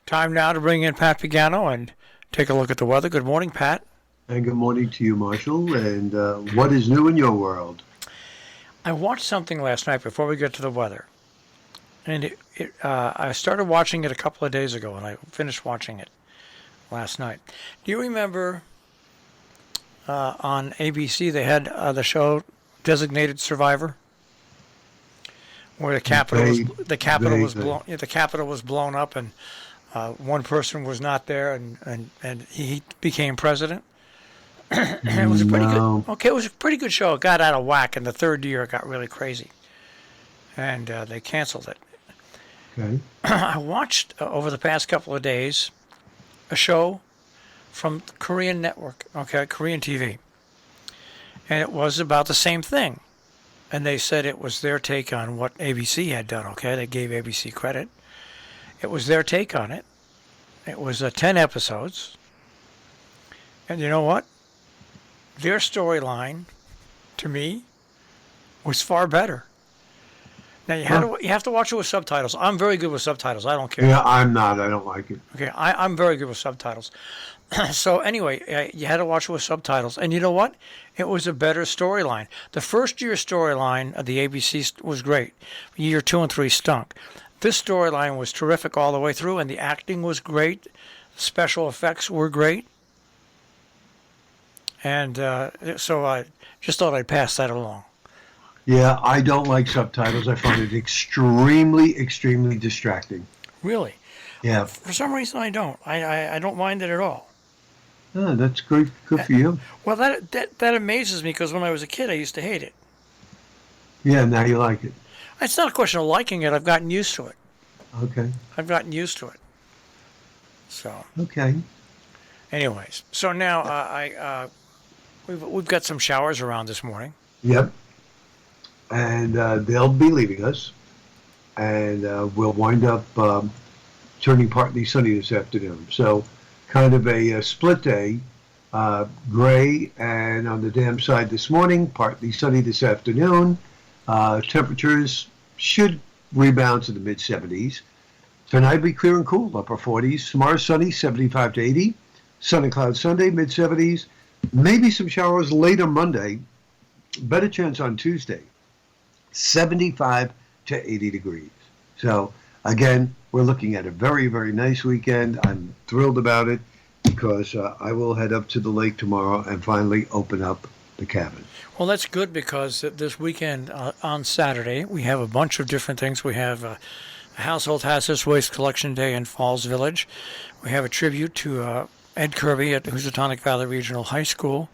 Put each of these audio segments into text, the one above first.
Time now to bring in Pat Pagano and take a look at the weather. Good morning, Pat. And good morning to you, Marshall. And what is new in your world? I watched something last night before we get to the weather, and I started watching it a couple of days ago, and I finished watching it last night. Do you remember on ABC they had the show Designated Survivor, where the Capitol was Vaguely. blown, the Capitol was blown up, and one person was not there, and he became president. And it was a pretty good. No. Okay, it was a pretty good show. It got out of whack, and the third year it got really crazy, and they canceled it. Okay. I watched over the past couple of days a show from Korean network, okay, Korean TV, and it was about the same thing. And they said it was their take on what ABC had done. Okay, they gave ABC credit. It was their take on it. It was 10 episodes, and you know what? Their storyline, to me, was far better. Now Huh. you have to watch it with subtitles. I'm very good with subtitles. I don't care. Yeah, I'm not. I don't like it. Okay, I'm very good with subtitles. So anyway, you had to watch it with subtitles, and you know what? It was a better storyline. The first year storyline of the ABC was great. Year 2 and 3 stunk. This storyline was terrific all the way through, and the acting was great. Special effects were great, and so I just thought I'd pass that along. Yeah, I don't like subtitles. I find it extremely, extremely distracting. Really, Yeah. for some reason I don't. I don't mind it at all. That's great. Good Uh, for you. Well, that amazes me because when I was a kid, I used to hate it. Yeah, now you like it. It's not a question of liking it. I've gotten used to it. Okay. I've gotten used to it. So, Okay. anyways, so now we've got some showers around this morning. Yep. And they'll be leaving us. And we'll wind up turning partly sunny this afternoon. So kind of a split day, gray and on the damp side this morning, partly sunny this afternoon. Temperatures should rebound to the mid 70s. Tonight be clear and cool, upper 40s. Tomorrow sunny, 75 to 80. Sun and cloud Sunday, mid 70s. Maybe some showers later Monday. Better chance on Tuesday, 75 to 80 degrees. So again, we're looking at a very, very nice weekend. I'm thrilled about it because I will head up to the lake tomorrow and finally open up the cabin. Well, that's good because this weekend on Saturday we have a bunch of different things. We have a Household Hazardous Waste Collection Day in Falls Village. We have a tribute to Ed Kirby at Housatonic Valley Regional High School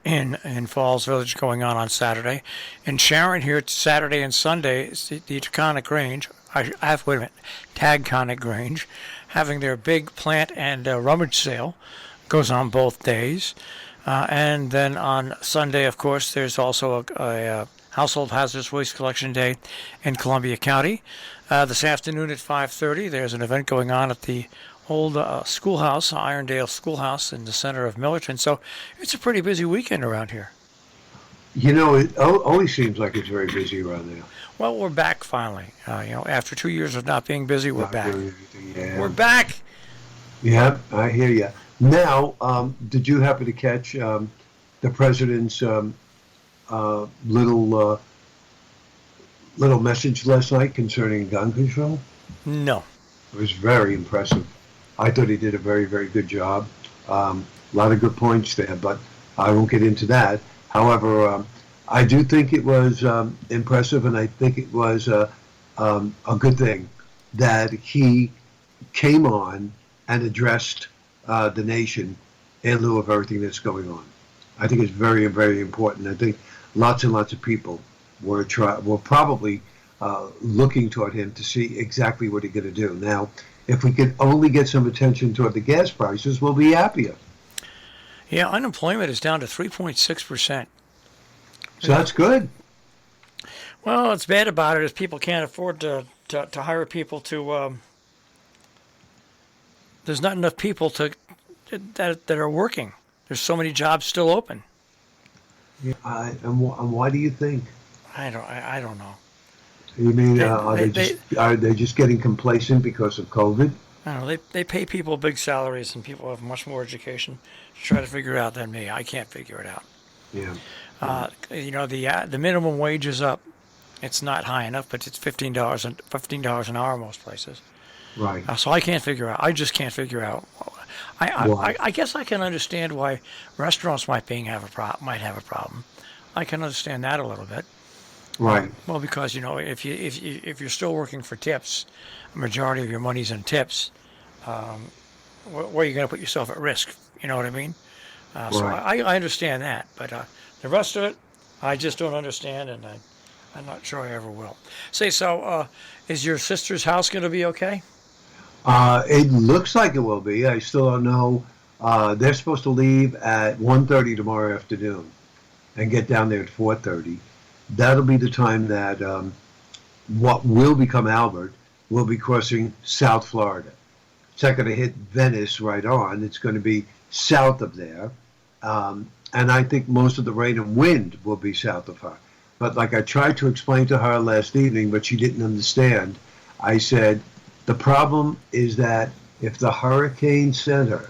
in Falls Village going on Saturday. In Sharon here, it's Saturday and Sunday, it's the Taconic Range. I have, wait a minute, Tagconic Range, having their big plant and rummage sale. Goes on both days. And then on Sunday, of course, there's also a Household Hazardous Waste Collection Day in Columbia County. This afternoon at 5:30, there's an event going on at the old schoolhouse, Irondale Schoolhouse in the center of Millerton. So it's a pretty busy weekend around here. You know, it always seems like it's very busy around there. Well, we're back finally. After 2 years of not being busy, we're Not back. doing anything. We're Yeah. back. Yeah, I hear you. Now, did you happen to catch the president's little message last night concerning gun control? No. It was very impressive. I thought he did a very, very good job. A lot of good points there, but I won't get into that. However, I do think it was impressive, and I think it was a good thing that he came on and addressed the nation in lieu of everything that's going on. I think it's very, very important. I think lots and lots of people were probably looking toward him to see exactly what he's going to do. Now, if we could only get some attention toward the gas prices, we'll be happier. Yeah, unemployment is down to 3.6%. So that's good. Well, what's bad about it is people can't afford to hire people there's not enough people that are working. There's so many jobs still open. Yeah, and why do you think? I don't know. You mean They, are they, they they just are they just getting complacent because of COVID? I don't know, they pay people big salaries, and people have much more education to try to figure it out than me. I can't figure it out. Yeah. Yeah. The minimum wage is up. It's not high enough, but it's $15 an hour most places. Right. So I can't figure out. I just can't figure out. Why? I guess I can understand why restaurants might have a problem. I can understand that a little bit. Right. Well, because if you're still working for tips, a majority of your money's in tips. Where are you going to put yourself at risk? You know what I mean? So Right. I understand that, but the rest of it, I just don't understand, and I'm not sure I ever will. Is your sister's house going to be okay? It looks like it will be. I still don't know. They're supposed to leave at 1:30 tomorrow afternoon and get down there at 4:30. That'll be the time that what will become Albert will be crossing South Florida. It's not going to hit Venice right on. It's going to be south of there. And I think most of the rain and wind will be south of her. But like I tried to explain to her last evening, but she didn't understand, I said, the problem is that if the Hurricane Center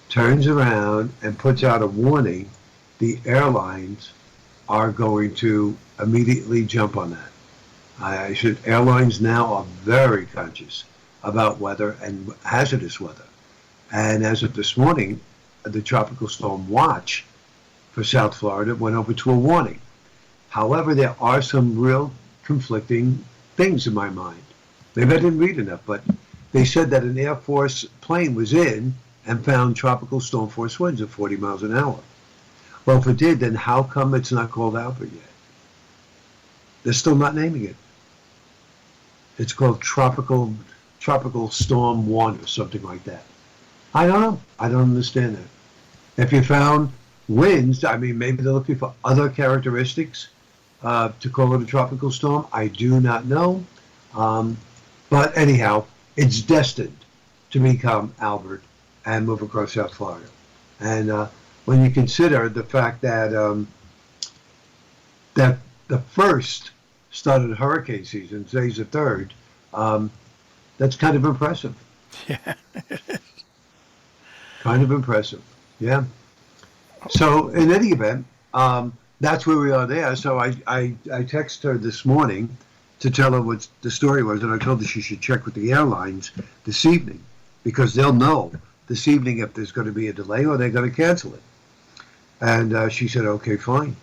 turns around and puts out a warning, the airlines are going to immediately jump on that. Airlines now are very conscious about weather and hazardous weather. And as of this morning, the tropical storm watch for South Florida went over to a warning. However, there are some real conflicting things in my mind. Maybe I didn't read enough, but they said that an Air Force plane was in and found tropical storm force winds at 40 miles an hour. Well, if it did, then how come it's not called Albert yet? They're still not naming it. It's called tropical storm one or something like that. I don't know. I don't understand that. If you found winds, I mean, maybe they're looking for other characteristics to call it a tropical storm. I do not know. But anyhow, it's destined to become Albert and move across South Florida. And when you consider the fact that that the first started hurricane season, today's the third, that's kind of impressive. Yeah. Kind of impressive. Yeah. So in any event, that's where we are there. So I texted her this morning to tell her what the story was, and I told her she should check with the airlines this evening because they'll know this evening if there's going to be a delay or they're going to cancel it. And she said, okay, fine.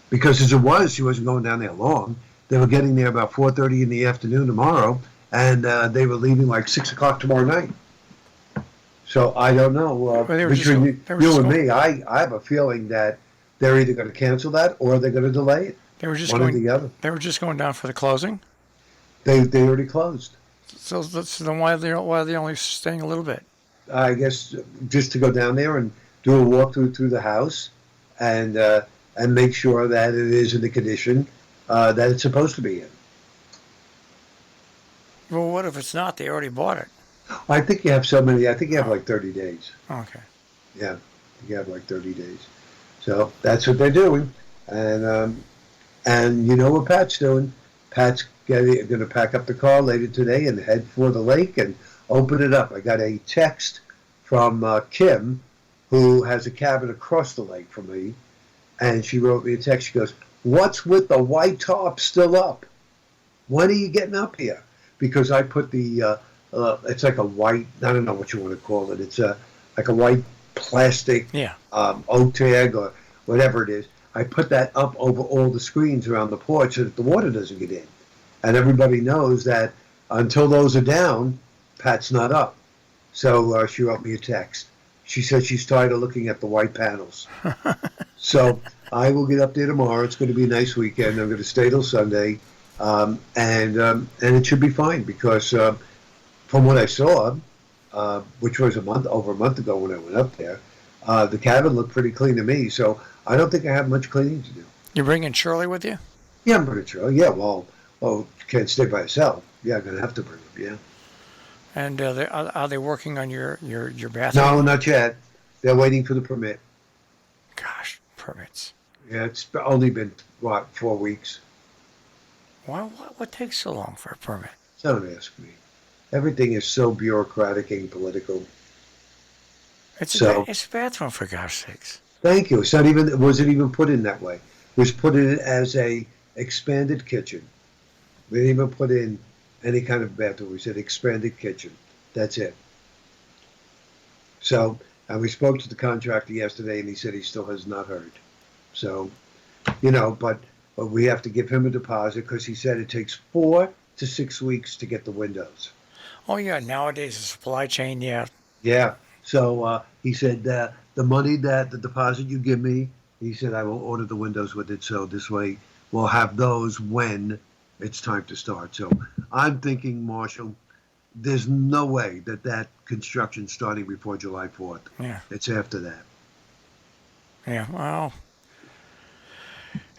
Because as it was, she wasn't going down there long. They were getting there about 4:30 in the afternoon tomorrow, and they were leaving like 6 o'clock tomorrow night. So I don't know. Well, Between you and me, I have a feeling that they're either going to cancel that or they're going to delay it. They were just One or the other. They were just going down for the closing. They already closed. So then why are they only staying a little bit? I guess just to go down there and do a walkthrough through the house and make sure that it is in the condition that it's supposed to be in. Well, what if it's not? They already bought it. I think you have so many. I think you have like 30 days. Okay. Yeah, you have like 30 days. So that's what they're doing. And you know what Pat's doing? Pat's going to pack up the car later today and head for the lake and open it up. I got a text from Kim, who has a cabin across the lake from me, and she wrote me a text. She goes, "What's with the white top still up? When are you getting up here?" Because I put the it's like a white, I don't know what you want to call it. It's like a white plastic oak tag or whatever it is. I put that up over all the screens around the porch so that the water doesn't get in. And everybody knows that until those are down, Pat's not up. So she wrote me a text. She said she's tired of looking at the white panels. So I will get up there tomorrow. It's going to be a nice weekend. I'm going to stay till Sunday. And it should be fine because from what I saw, which was over a month ago when I went up there, the cabin looked pretty clean to me. So I don't think I have much cleaning to do. You're bringing Shirley with you? Yeah, I'm pretty sure. Yeah, well, you can't stay by yourself. Yeah, I'm going to have to bring them, yeah. And are they working on your bathroom? No, not yet. They're waiting for the permit. Gosh, permits. Yeah, it's only been, 4 weeks. What takes so long for a permit? Don't ask me. Everything is so bureaucratic and political. So It's a bathroom, for gosh sakes. thank you. It's not even, it wasn't even put in that way. It was put in as a expanded kitchen. We didn't even put in any kind of bathroom. We said expanded kitchen. That's it. So, and we spoke to the contractor yesterday, and he said he still has not heard. So, but we have to give him a deposit because he said it takes 4 to 6 weeks to get the windows. Oh yeah, nowadays the supply chain, yeah. Yeah. So he said the money that the deposit you give me, he said I will order the windows with it. So this way we'll have those when it's time to start. So I'm thinking, Marshall, there's no way that that construction's starting before July 4th. Yeah. It's after that. Yeah. Well,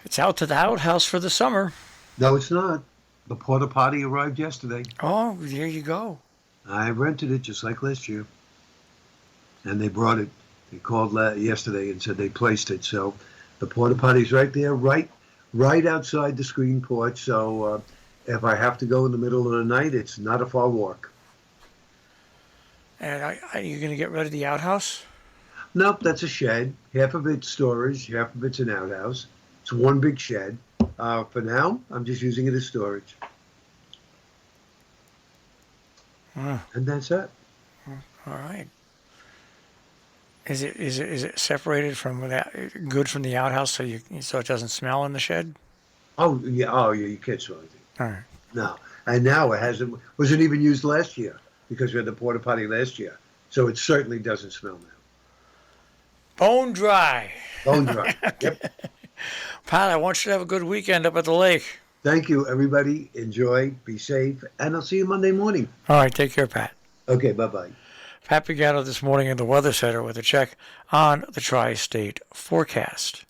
it's out to the outhouse for the summer. No, it's not. The porta potty arrived yesterday. Oh, there you go. I rented it just like last year, and they brought it. They called yesterday and said they placed it. So the porta potty's right there, right outside the screen porch. So if I have to go in the middle of the night, it's not a far walk. And are you going to get rid of the outhouse? Nope, that's a shed. Half of it's storage, half of it's an outhouse. It's one big shed. For now, I'm just using it as storage. And that's it. All right. Is it separated from that good from the outhouse so it doesn't smell in the shed? Oh yeah, you can't smell anything. All right. No. And now it wasn't even used last year because we had the porta potty last year. So it certainly doesn't smell now. Bone dry. Bone dry. Yep. Pat, I want you to have a good weekend up at the lake. Thank you, everybody. Enjoy, be safe, and I'll see you Monday morning. All right, take care, Pat. Okay, bye-bye. Pat Pagano this morning in the Weather Center with a check on the tri-state forecast.